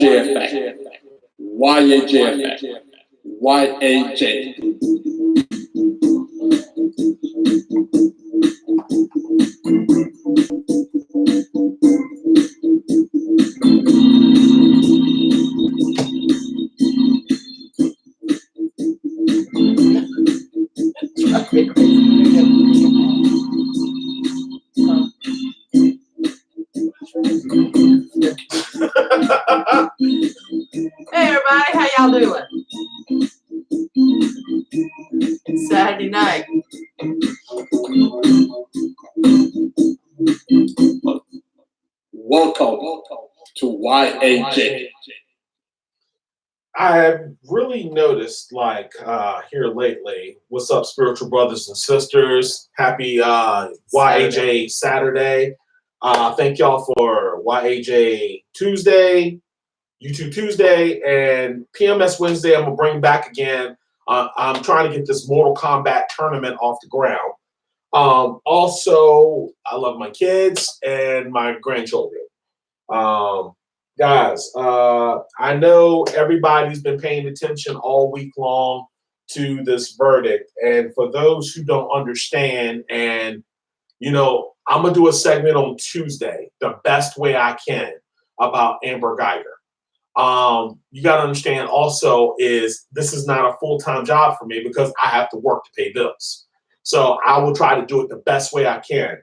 effect. YAJ effect. YAJ. Hey everybody, how y'all doing? It's Saturday night. Welcome to YAJ. I have really noticed, here lately, what's up, spiritual brothers and sisters? Happy YAJ Saturday. Thank y'all for YAJ Tuesday, YouTube Tuesday, and PMS Wednesday. I'm going to bring back again. I'm trying to get this Mortal Kombat tournament off the ground. Also, I love my kids and my grandchildren. Guys, I know everybody's been paying attention all week long to this verdict. And for those who don't understand, and, I'm going to do a segment on Tuesday, the best way I can, about Amber Geiger. You got to understand also is this is not a full-time job for me because I have to work to pay bills. So I will try to do it the best way I can.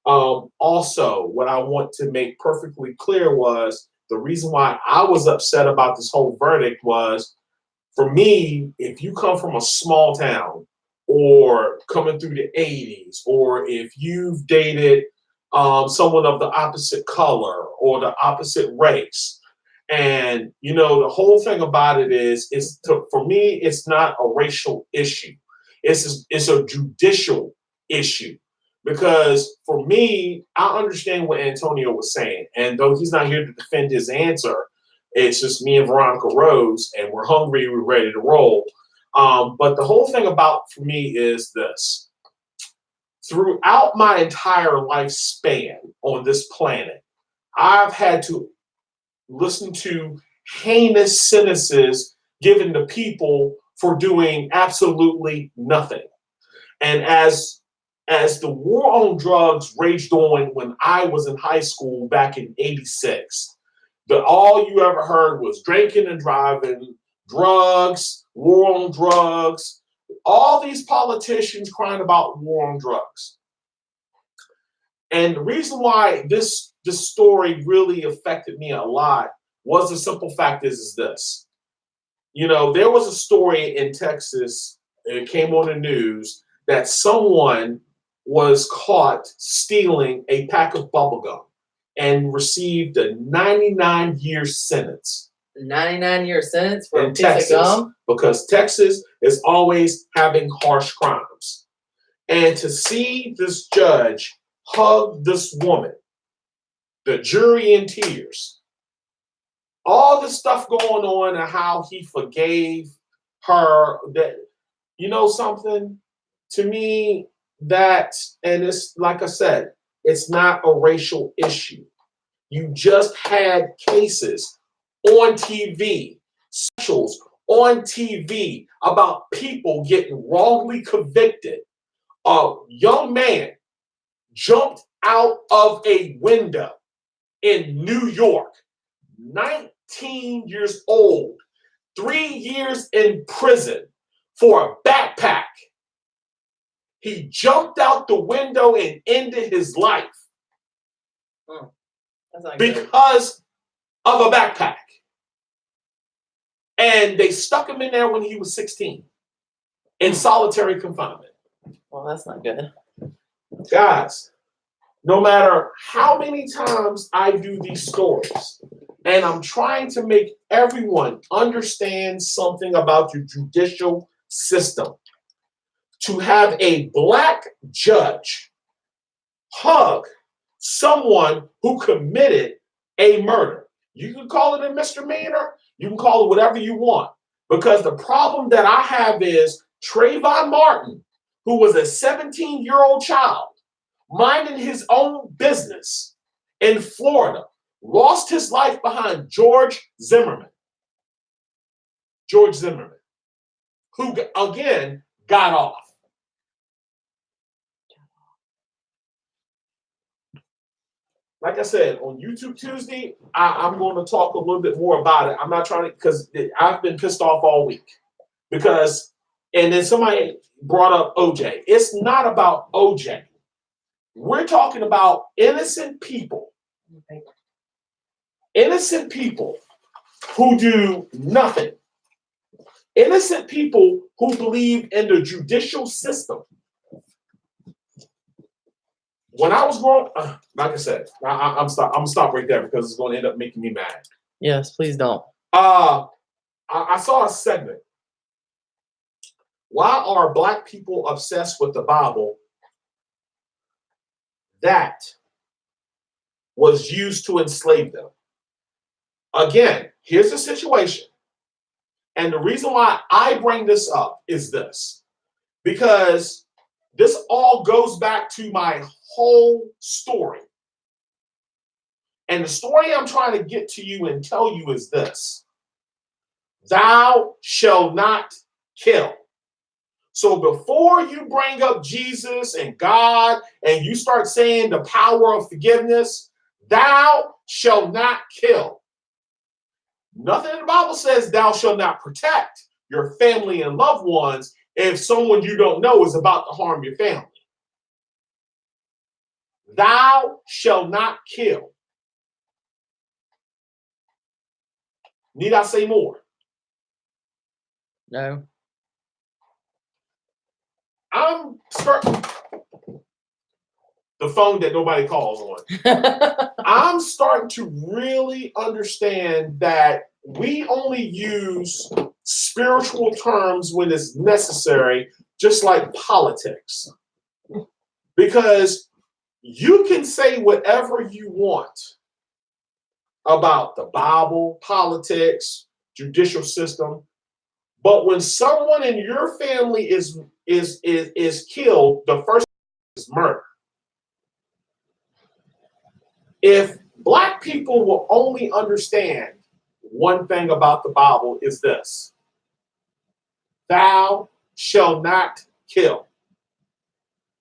Also, what I want to make perfectly clear was the reason why I was upset about this whole verdict was, for me, if you come from a small town or coming through the 80s, or if you've dated someone of the opposite color or the opposite race, and, the whole thing about it is for me, it's not a racial issue. It's a judicial issue. Because for me, I understand what Antonio was saying. And though he's not here to defend his answer, it's just me and Veronica Rose, and we're hungry, we're ready to roll. But the whole thing for me is this. Throughout my entire lifespan on this planet, I've had to listen to heinous sentences given to people for doing absolutely nothing. And as the war on drugs raged on when I was in high school back in '86, all you ever heard was drinking and driving, drugs, war on drugs, all these politicians crying about war on drugs. And the reason why this story really affected me a lot was the simple fact is this. There was a story in Texas, it came on the news, that someone was caught stealing a pack of bubblegum and received a 99-year sentence. 99-year sentence for in a piece Texas, of gum? Because Texas is always having harsh crimes. And to see this judge hug this woman, the jury in tears, all the stuff going on and how he forgave her, that, something, to me, and it's like I said, it's not a racial issue. You just had cases on TV, specials on TV about people getting wrongly convicted. A young man jumped out of a window in New York, 19 years old, 3 years in prison for a backpack. He jumped out the window and ended his life because of a backpack. And they stuck him in there when he was 16 in solitary confinement. Well, that's not good. Guys, no matter how many times I do these stories, and I'm trying to make everyone understand something about the judicial system, to have a black judge hug someone who committed a murder. You can call it a misdemeanor. You can call it whatever you want. Because the problem that I have is Trayvon Martin, who was a 17-year-old child, minding his own business in Florida, lost his life behind George Zimmerman. George Zimmerman, who again got off. Like I said, on YouTube Tuesday, I'm going to talk a little bit more about it. I'm not trying to, because I've been pissed off all week. Because, and then somebody brought up OJ. It's not about OJ. We're talking about innocent people. Innocent people who do nothing. Innocent people who believe in the judicial system. When I was growing, like I said, I'm gonna stop right there because it's going to end up making me mad. Yes, please don't. I saw a segment. Why are Black people obsessed with the Bible? That was used to enslave them. Again, here's the situation. And the reason why I bring this up is this. Because this all goes back to my whole story. And the story I'm trying to get to you and tell you is this. Thou shalt not kill. So before you bring up Jesus and God and you start saying the power of forgiveness, thou shalt not kill. Nothing in the Bible says thou shalt not protect your family and loved ones if someone you don't know is about to harm your family. Thou shalt not kill. Need I say more? No. I'm starting the phone that nobody calls on. I'm starting to really understand that we only use spiritual terms when it's necessary, just like politics. Because you can say whatever you want about the Bible, politics, judicial system, but when someone in your family is killed, the first is murder. If Black people will only understand one thing about the Bible is this. Thou shalt not kill.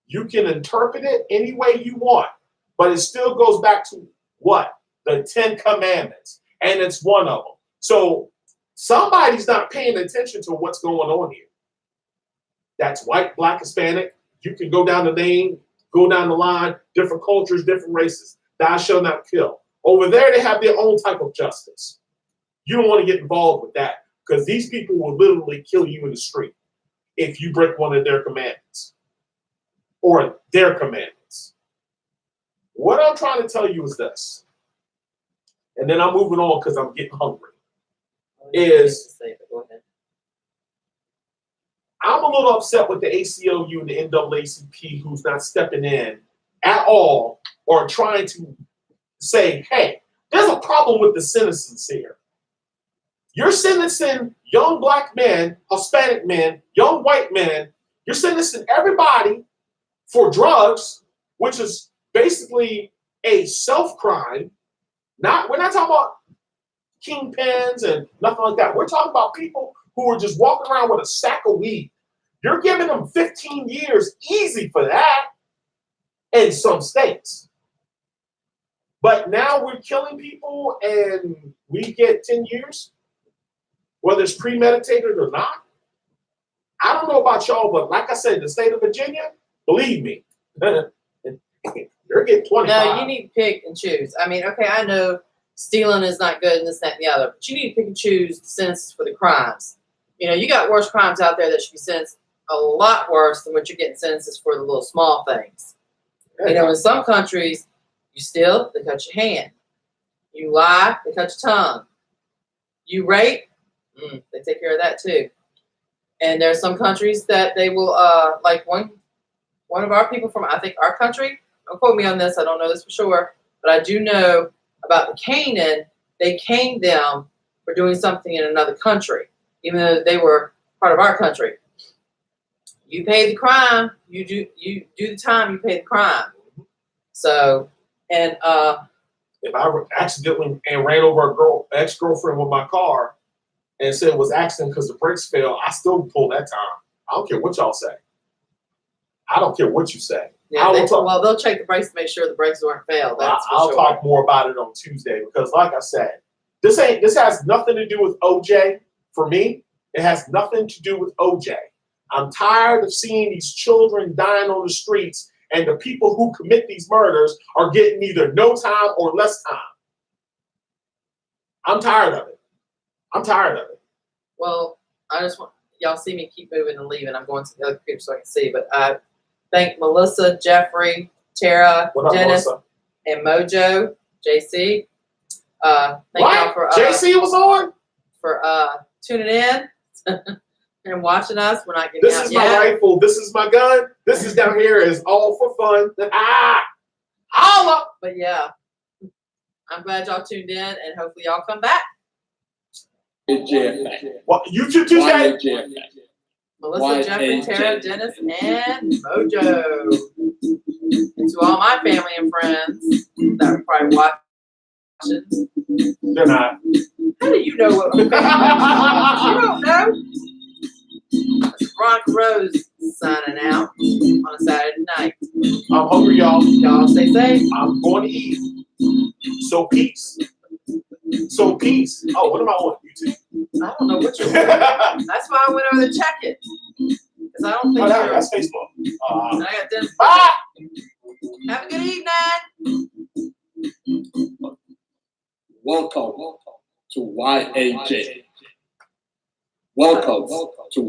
You can interpret it any way you want, but it still goes back to what? The 10 Commandments. And it's one of them. So somebody's not paying attention to what's going on here. That's white, Black, Hispanic. You can go down the name, go down the line, different cultures, different races. Thou shalt not kill. Over there, they have their own type of justice. You don't want to get involved with that because these people will literally kill you in the street if you break one of their commandments or their commandments. What I'm trying to tell you is this, and then I'm moving on because I'm getting hungry, is I'm a little upset with the ACLU and the NAACP who's not stepping in at all or trying to say, hey, there's a problem with the sentences here. You're sentencing young Black men, Hispanic men, young white men. You're sentencing everybody for drugs, which is basically a self-crime. We're not talking about kingpins and nothing like that. We're talking about people who are just walking around with a sack of weed. You're giving them 15 years easy for that in some states. But now we're killing people and we get 10 years, whether it's premeditated or not. I don't know about y'all, but like I said, the state of Virginia, believe me, you're getting 25. No, you need to pick and choose. I mean, okay, I know stealing is not good and this, that, and the other, but you need to pick and choose the sentences for the crimes. You know, you got worse crimes out there that should be sentenced a lot worse than what you're getting sentences for the little small things. You know, in some countries, you steal, they cut your hand. You lie, they cut your tongue. You rape, they take care of that too. And there's some countries that they will, like one of our people from, I think, our country, don't quote me on this, I don't know this for sure, but I do know about the Canaan, they caned them for doing something in another country, even though they were part of our country. You pay the crime, you do the time, you pay the crime. So, and if I accidentally and ran over a ex-girlfriend with my car and said it was accident because the brakes failed, I still pull that time. I don't care what y'all say. I don't care what you say. Yeah, they'll check the brakes to make sure the brakes weren't failed. That's for I'll sure. talk more about it on Tuesday because, like I said, this has nothing to do with OJ. For me, it has nothing to do with OJ. I'm tired of seeing these children dying on the streets, and the people who commit these murders are getting either no time or less time. I'm tired of it. I'm tired of it. Well, I just want y'all see me keep moving and leaving. I'm going to the other computer so I can see. But I thank Melissa, Jeffrey, Tara, What up, Dennis, Melissa? and Mojo, JC. Thank y'all for JC was on? for tuning in and watching us. We're not getting This out is my yet. rifle. This is my gun. This is down here is all for fun. Holla! But yeah, I'm glad y'all tuned in, and hopefully y'all come back. YAJFA. Well, you two Tuesday? YAJFA. Melissa, Jeffrey, YAJ. Tara, Dennis, and Mojo. And to all my family and friends that are probably watching. They're not. How do you know what I'm You don't know. That's Veronica Rose signing out on a Saturday night. I'm hungry, y'all. Y'all stay safe. I'm going to eat. So peace. So peace. Oh, what am I on? YouTube? I don't know what you're doing. That's why I went over to check it. Because I don't think you're. That's Facebook. And I got Dennis. Bye. Have a good evening. Welcome to YAJ. Welcome to